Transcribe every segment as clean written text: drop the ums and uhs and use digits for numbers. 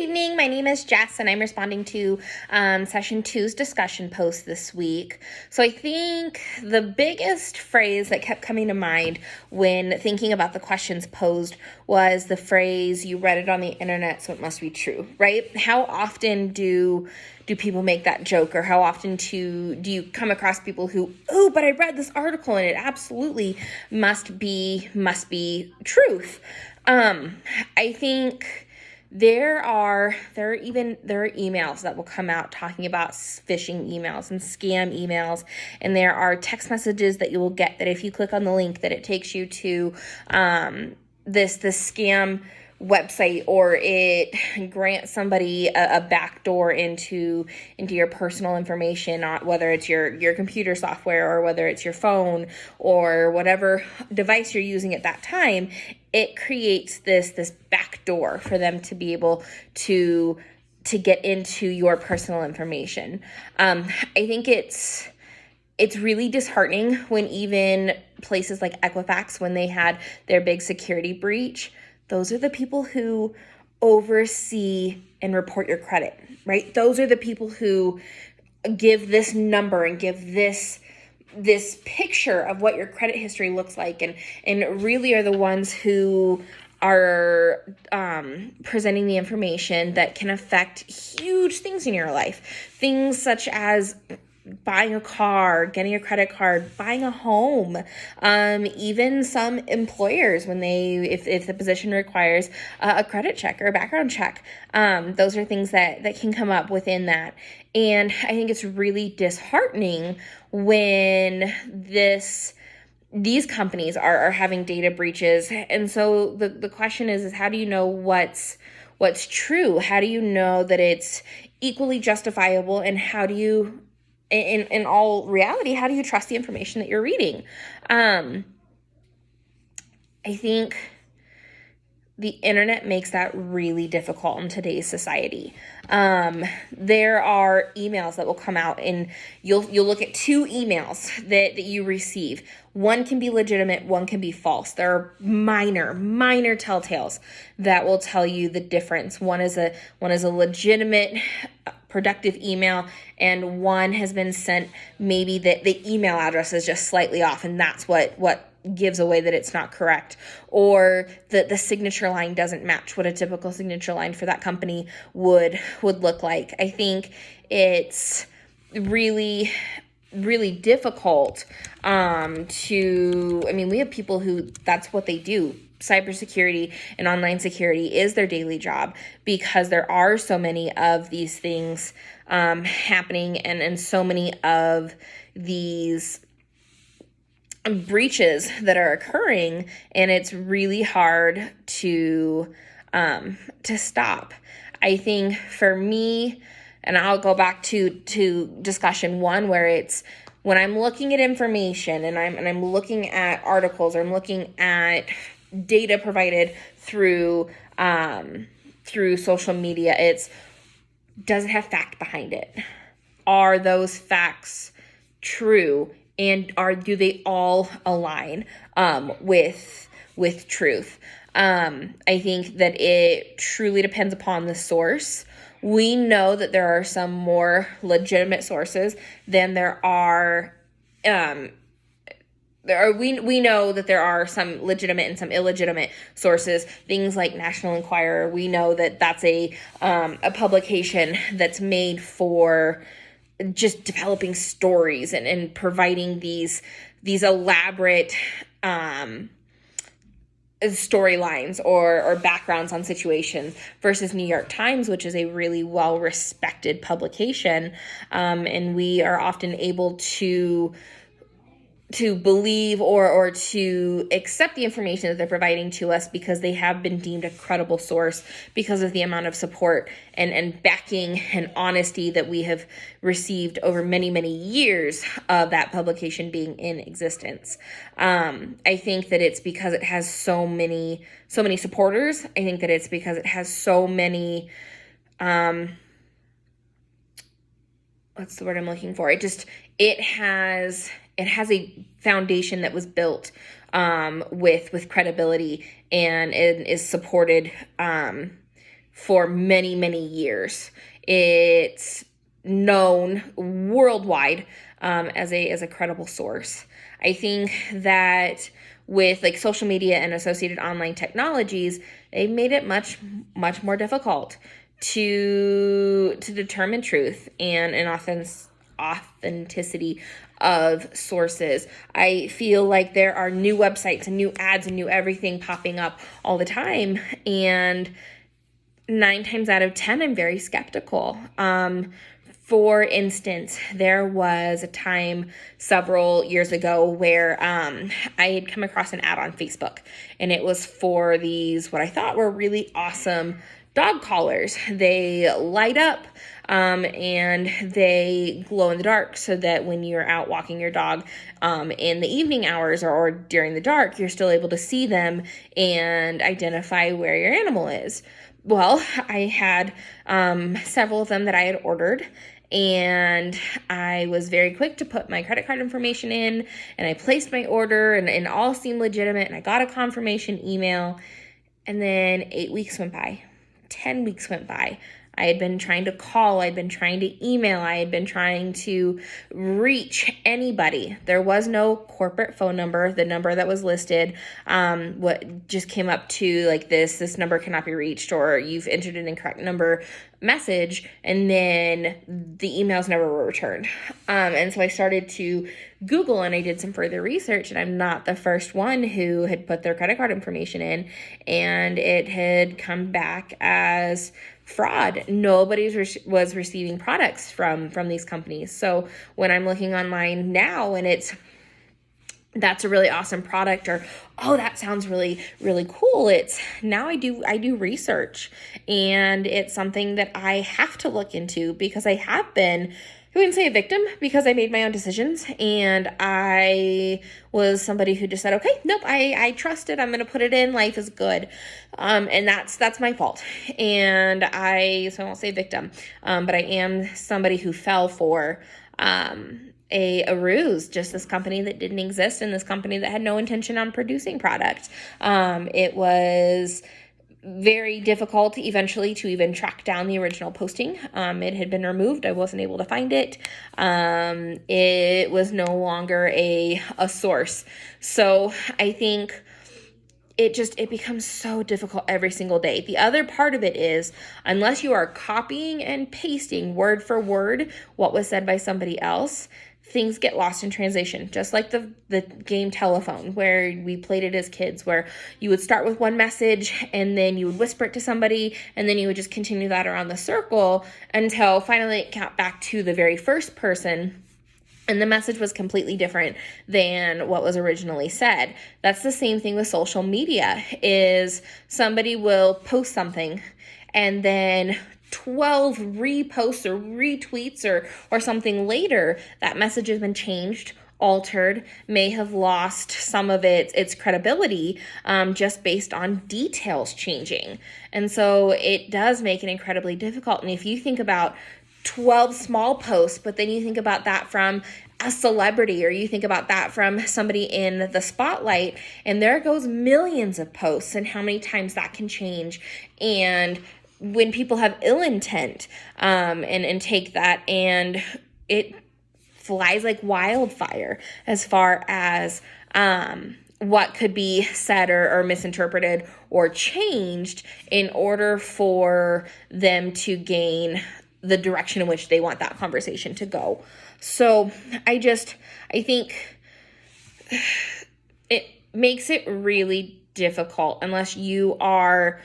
evening. My name is Jess, and I'm responding to session two's discussion post this week. So I think the biggest phrase that kept coming to mind when thinking about the questions posed was the phrase, "You read it on the internet, so it must be true," right? How often do people make that joke, or how often do you come across people who, "Oh, but I read this article and it absolutely must be truth." I think there are emails that will come out talking about phishing emails and scam emails, and there are text messages that you will get that if you click on the link that it takes you to this scam website, or it grants somebody a backdoor into your personal information, whether it's your computer software or whether it's your phone or whatever device you're using at that time. It creates this backdoor for them to be able to get into your personal information. I think it's really disheartening when even places like Equifax, when they had their big security breach, those are the people who oversee and report your credit, right? Those are the people who give this number and give this picture of what your credit history looks like, and really are the ones who are presenting the information that can affect huge things in your life. Things such as buying a car, getting a credit card, buying a home, even some employers when if the position requires a credit check or a background check. Those are things that can come up within that. And I think it's really disheartening when these companies are having data breaches. And so the question is how do you know what's true? How do you know that it's equally justifiable? And how do you, in all reality, how do you trust the information that you're reading? I think the internet makes that really difficult in today's society. There are emails that will come out, and you'll look at two emails that you receive. One can be legitimate, one can be false. There are minor telltales that will tell you the difference. One is a legitimate, productive email, and one has been sent, maybe the email address is just slightly off, and that's what gives away that it's not correct, or the signature line doesn't match what a typical signature line for that company would look like. I think it's really difficult we have people who that's what they do. Cybersecurity and online security is their daily job, because there are so many of these things happening, and so many of these breaches that are occurring, and it's really hard to stop. I think for me, and I'll go back to discussion one, where it's when I'm looking at information and I'm looking at articles, or I'm looking at data provided through social media, does it have fact behind it? Are those facts true? And do they all align with truth? I think that it truly depends upon the source. We know that there are some more legitimate sources than there are. We know that there are some legitimate and some illegitimate sources. Things like National Enquirer, we know that that's a publication that's made for just developing stories and providing these elaborate storylines or backgrounds on situations, versus New York Times, which is a really well-respected publication, and we are often able to believe or to accept the information that they're providing to us, because they have been deemed a credible source because of the amount of support and backing and honesty that we have received over many years of that publication being in existence. I think that it's because it has so many supporters. I think that it's because it has so many, what's the word I'm looking for? It has a foundation that was built with credibility, and it is supported for many, many years. It's known worldwide as a credible source. I think that with like social media and associated online technologies, they've made it much more difficult to determine truth and authenticity of sources. I feel like there are new websites and new ads and new everything popping up all the time, and 9 times out of 10, I'm very skeptical. For instance, there was a time several years ago where I had come across an ad on Facebook, and it was for these, what I thought were really awesome dog collars. They light up and they glow in the dark, so that when you're out walking your dog in the evening hours or during the dark, you're still able to see them and identify where your animal is. Well, I had several of them that I had ordered, and I was very quick to put my credit card information in, and I placed my order, and all seemed legitimate, and I got a confirmation email. And then 8 weeks went by, 10 weeks went by. I had been trying to call, I'd been trying to email, I had been trying to reach anybody. There was no corporate phone number. The number that was listed, what just came up to like this number cannot be reached, or you've entered an incorrect number message, and then the emails never were returned. And so I started to Google, and I did some further research, and I'm not the first one who had put their credit card information in, and it had come back as fraud. Nobody was receiving products from these companies. So when I'm looking online now and that's a really awesome product, or oh, that sounds really, really cool, it's now I do research, and it's something that I have to look into, because I have been, I wouldn't say a victim, because I made my own decisions, and I was somebody who just said, okay, nope, I trust it, I'm going to put it in, life is good. And that's my fault. And so I won't say victim, but I am somebody who fell for a ruse, just this company that didn't exist, and this company that had no intention on producing product. It was very difficult eventually to even track down the original posting. It had been removed. I wasn't able to find it. It was no longer a source. So I think it becomes so difficult every single day. The other part of it is, unless you are copying and pasting word for word what was said by somebody else, things get lost in translation, just like the game Telephone, where we played it as kids, where you would start with one message and then you would whisper it to somebody, and then you would just continue that around the circle until finally it got back to the very first person, and the message was completely different than what was originally said. That's the same thing with social media, is somebody will post something, and then 12 reposts or retweets or something later, that message has been changed, altered, may have lost some of its credibility just based on details changing. And so it does make it incredibly difficult. And if you think about 12 small posts, but then you think about that from a celebrity, or you think about that from somebody in the spotlight, and there goes millions of posts, and how many times that can change. And when people have ill intent and take that, and it flies like wildfire as far as what could be said or misinterpreted or changed in order for them to gain the direction in which they want that conversation to go. So I think it makes it really difficult, unless you are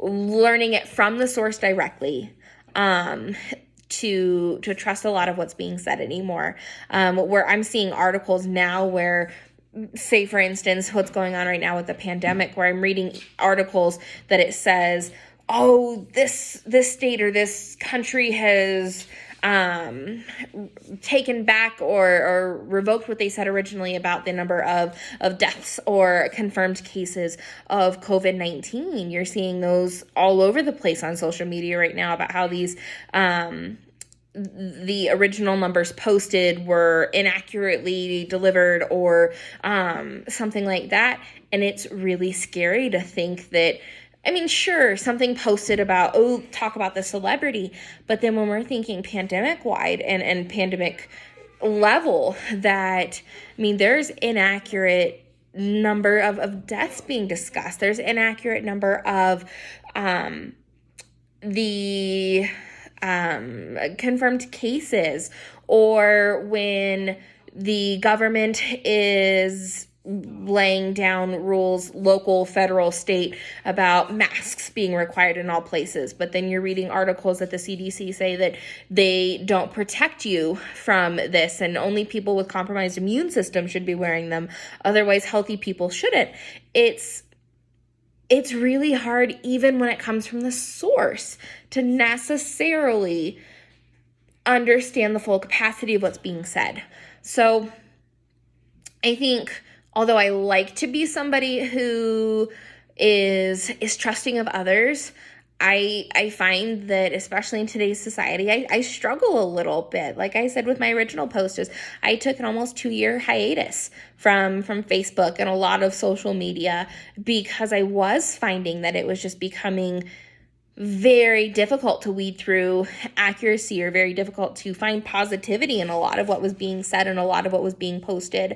learning it from the source directly, to trust a lot of what's being said anymore. Where I'm seeing articles now where, say for instance, what's going on right now with the pandemic, where I'm reading articles that it says, oh, this state or this country has taken back or revoked what they said originally about the number of deaths or confirmed cases of COVID-19. You're seeing those all over the place on social media right now about how these the original numbers posted were inaccurately delivered or something like that. And it's really scary to think that I mean, sure, something posted about, oh, talk about the celebrity, but then when we're thinking pandemic wide and pandemic level, that, I mean, there's inaccurate number of deaths being discussed. There's inaccurate number of the confirmed cases, or when the government is laying down rules, local, federal, state, about masks being required in all places. But then you're reading articles that the CDC say that they don't protect you from this, and only people with compromised immune system should be wearing them. Otherwise, healthy people shouldn't. It's really hard, even when it comes from the source, to necessarily understand the full capacity of what's being said. So I think, although I like to be somebody who is trusting of others, I find that, especially in today's society, I struggle a little bit. Like I said with my original post, is I took an almost 2-year hiatus from Facebook and a lot of social media, because I was finding that it was just becoming very difficult to weed through accuracy, or very difficult to find positivity in a lot of what was being said and a lot of what was being posted.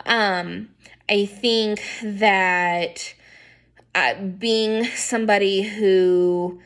I think that being somebody who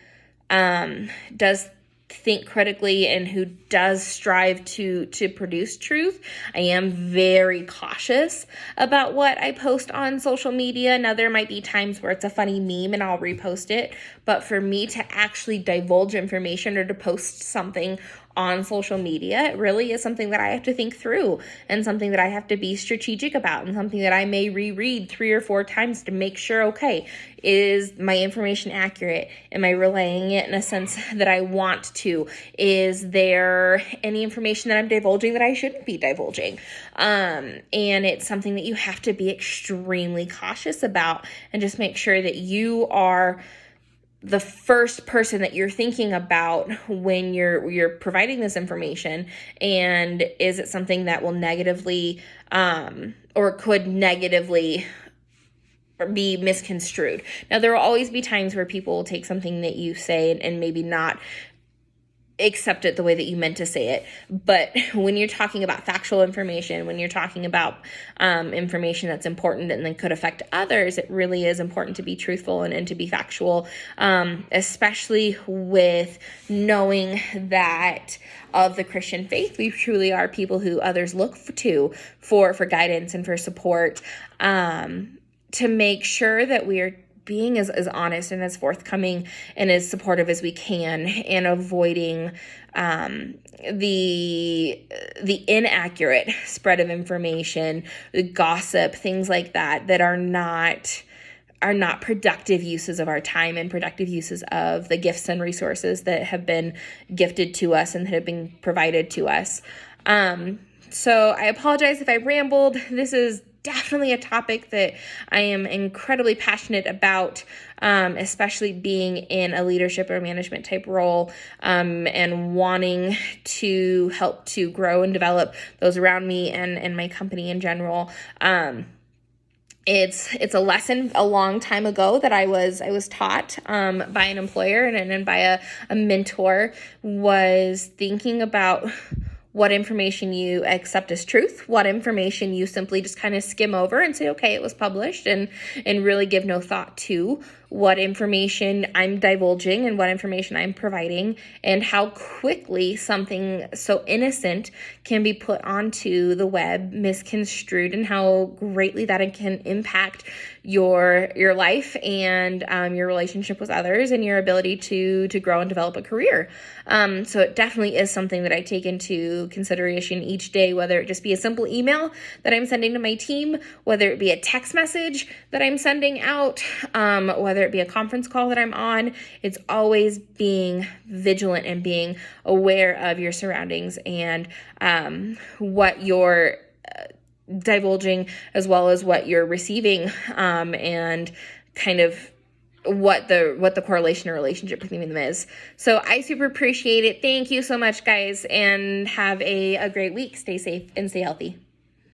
does think critically and who does strive to produce truth, I am very cautious about what I post on social media. Now, there might be times where it's a funny meme and I'll repost it, but for me to actually divulge information or to post something on social media, it really is something that I have to think through, and something that I have to be strategic about, and something that I may reread 3 or 4 times to make sure, okay, is my information accurate? Am I relaying it in a sense that I want to? Is there any information that I'm divulging that I shouldn't be divulging? And it's something that you have to be extremely cautious about, and just make sure that you are the first person that you're thinking about when you're providing this information. And is it something that will negatively or could negatively be misconstrued? Now, there will always be times where people will take something that you say and maybe not accept it the way that you meant to say it. But when you're talking about factual information, when you're talking about information that's important and then could affect others, it really is important to be truthful and to be factual, especially with knowing that of the Christian faith, we truly are people who others look to for guidance and for support, to make sure that we are being as honest and as forthcoming and as supportive as we can, and avoiding the inaccurate spread of information, the gossip, things like that are not productive uses of our time and productive uses of the gifts and resources that have been gifted to us and that have been provided to us. So I apologize if I rambled. This is definitely a topic that I am incredibly passionate about, especially being in a leadership or management type role, and wanting to help to grow and develop those around me and my company in general. It's a lesson a long time ago that I was taught by an employer and by a mentor, was thinking about what information you accept as truth, what information you simply just kind of skim over and say, okay, it was published, and really give no thought to what information I'm divulging and what information I'm providing, and how quickly something so innocent can be put onto the web, misconstrued, and how greatly that can impact your life and your relationship with others and your ability to grow and develop a career. So it definitely is something that I take into consideration each day, whether it just be a simple email that I'm sending to my team, whether it be a text message that I'm sending out, whether it be a conference call that I'm on. It's always being vigilant and being aware of your surroundings and what you're divulging, as well as what you're receiving, and kind of what the correlation or relationship between them is. So I super appreciate it. Thank you so much, guys, and have a great week. Stay safe and stay healthy.